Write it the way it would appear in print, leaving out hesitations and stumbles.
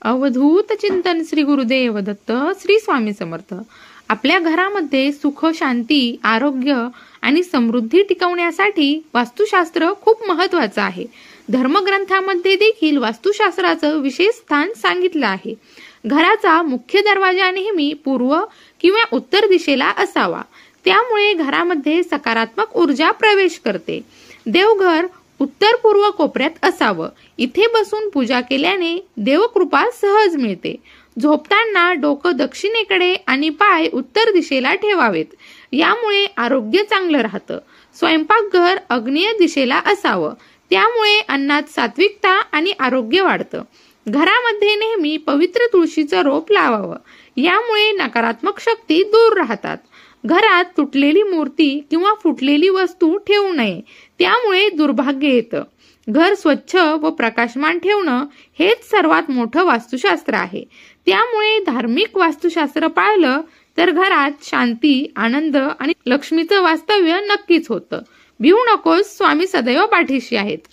अवधूत चिंतन श्री गुरुदेव दत्त श्री स्वामी समर्थ। आपल्या घरामध्ये सुख, शांती, आरोग्य आणि समृद्धी टिकवण्यासाठी वास्तुशास्त्र खूप महत्त्वाचं आहे। धर्मग्रंथामध्ये देखील वास्तुशास्त्राचं विशेष स्थान सांगितलं आहे। घराचा मुख्य दरवाजा नेहमी पूर्व किंवा उत्तर दिशेला असावा, त्यामुळे घरामध्ये सकारात्मक ऊर्जा प्रवेश करते। देवघर उत्तर पूर्व कोपऱ्यात असावं, इथे बसून पूजा केल्याने देवकृपा सहज मिळते। झोपताना डोकं दक्षिणेकडे आणि पाय उत्तर दिशेला ठेवावेत, यामुळे आरोग्य चांगलं राहतं। स्वयंपाकघर आग्नेय दिशेला असावं, त्यामुळे अन्नात सात्विकता आणि आरोग्य वाढतं। घरामध्ये नेहमी पवित्र तुळशीचं रोप लावावं, यामुळे नकारात्मक शक्ती दूर राहतात। घरात तुटलेली मूर्ती किंवा फुटलेली वस्तू ठेवू नये, त्यामुळे दुर्भाग्य येतं। घर स्वच्छ व प्रकाशमान ठेवणं हेच सर्वात मोठं वास्तुशास्त्र आहे। त्यामुळे धार्मिक वास्तुशास्त्र पाळलं तर घरात शांती, आनंद आणि लक्ष्मीचं वास्तव्य नक्कीच होतं। भिवू नकोस, स्वामी सदैव पाठीशी आहेत।